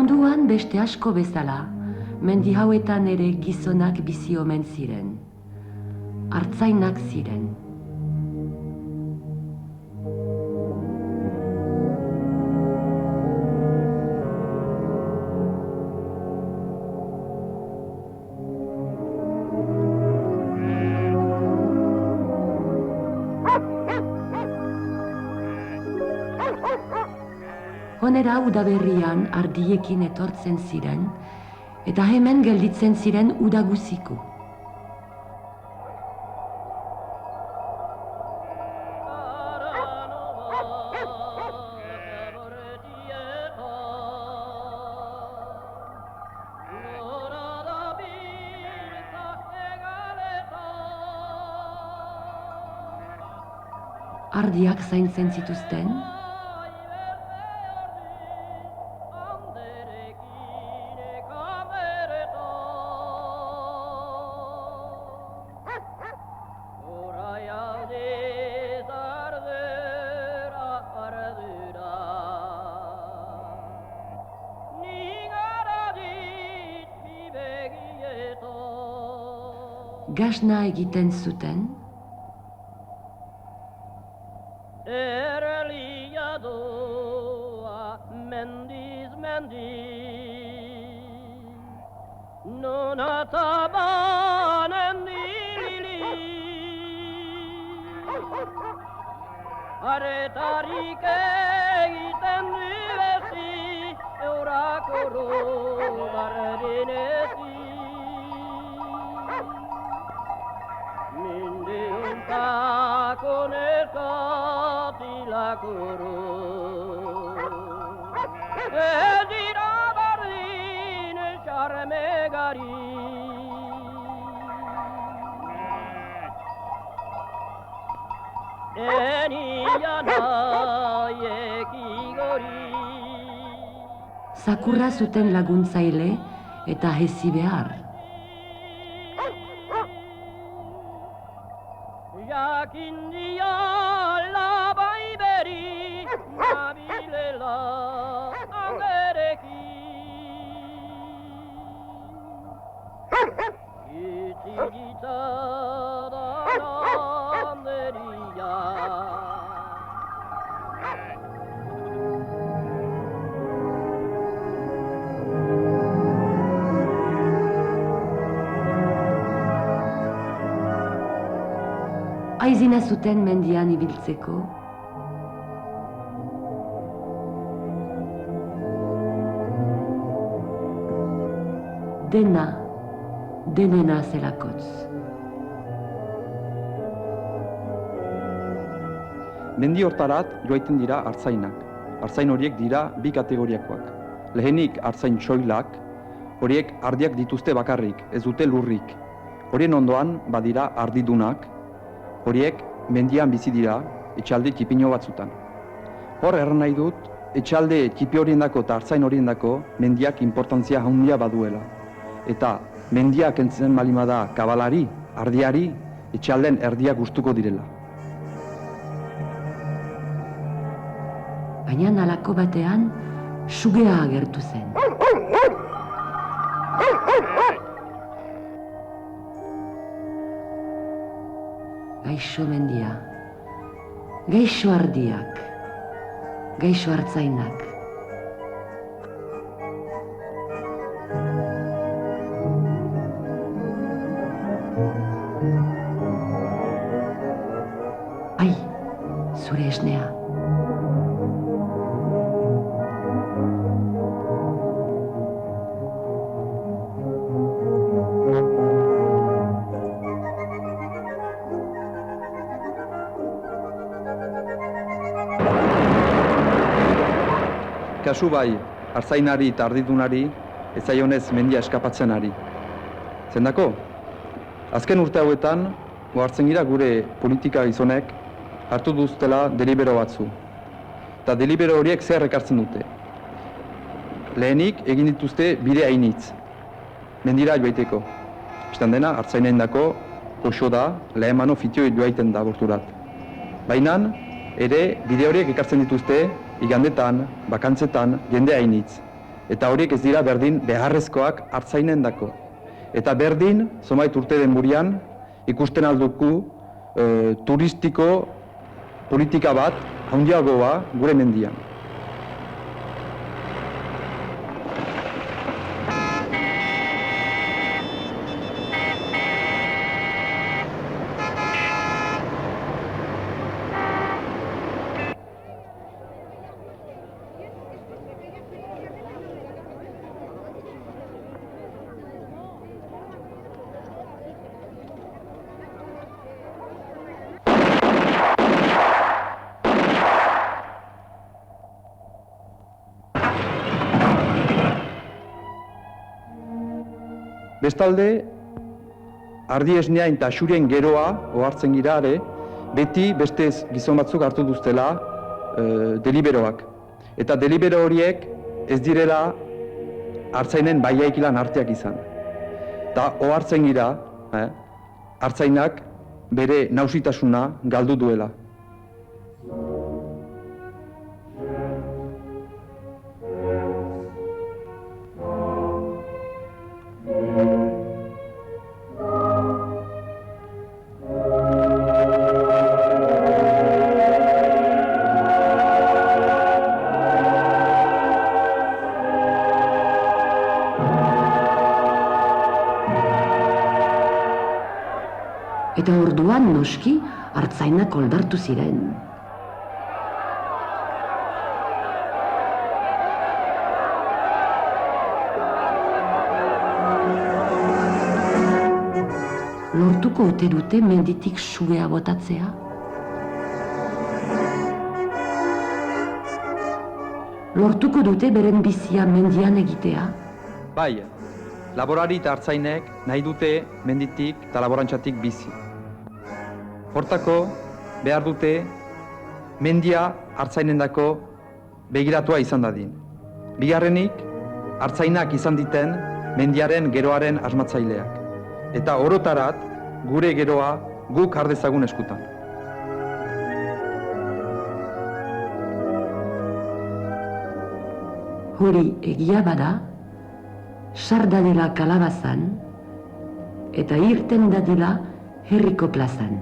Munduan beste asko bezala, mendi hauetan ere gizonak bizi omen ziren. Artzainak ziren. Honera udaberrian ardiekin etortzen ziren, eta hemen gelditzen ziren udaguziko. Ardiak zaintzen zituzten, gasna egiten zuten, Erlia doa mendiz mendi, non ataban endili, aretarik egiten duezi, eurakoro barrenezi. Mindiuntako neskatilakoro Edira bardin xarmegari Enia naiek igori zakurra zuten laguntzaile eta hezi behar. Jakindia labai beri nabilela agerekin Itzigitza da landeria Aizina zuten mendian ibiltzeko, denena zelakotz. Mendi hortarat joaiten dira artzainak. Artzain horiek dira bi kategoriakoak. Lehenik artzain soilak, horiek ardiak dituzte bakarrik, ez dute lurrik. Horien ondoan badira ardidunak, horiek mendian bizi dira, etxalde txipino batzutan. Hor erran nahi dut, etxalde txipi horiendako eta artzain horiendako mendiak importantzia handia baduela. Eta mendiak entzen balimada kabalari, ardiari, etxalden erdiak gustuko direla. Baina halako batean, sugea agertu zen. Gaixo mendia, gaixo ardiak, gaixo artzainak. Ai, zure esnea. Kasu bai, artzainari eta ardidunari, ez zaionez mendia eskapatzen ari. Zendako? Azken urte hauetan, hartzen gira gure politika gizonek hartu duztela delibero batzu. Eta delibero horiek zer ekartzen dute. Lehenik egin dituzte bide hainitz, mendira joaiteko. Bistan dena, artzainen dako, goxo da, lehemano fitio joaiten da borturat. Baina, ere, bide horiek ekartzen dituzte, igandetan, bakantzetan, jende hainitz. Eta horiek ez dira berdin beharrezkoak artzainen dako. Eta berdin, zomait urte den burian, ikusten alduku turistiko politika bat, handiagoa gure mendian. Bestalde, ardi esneain eta xurien geroa, ohartzen gira ere, beti beste gizon batzuk hartu duztela deliberoak. Eta delibero horiek ez direla artzainen baiaikilan arteak izan. Eta ohartzen gira, artzainak bere nausitasuna galdu duela. Eta orduan noski artzainak oldartu ziren. Lortuko ote dute menditik sugea botatzea? Lortuko dute beren bizia mendian egitea? Bai, laborari eta artzainek nahi dute menditik eta laborantzatik bizi. Hortako, behar dute, mendia artzainendako begiratua izan dadin. Bigarrenik, artzainak izan diten mendiaren geroaren asmatzaileak. Eta orotarat, gure geroa guk har dezagun eskutan. Hori egia bada, sardadela kalabazan, eta irten dadila herriko plazan.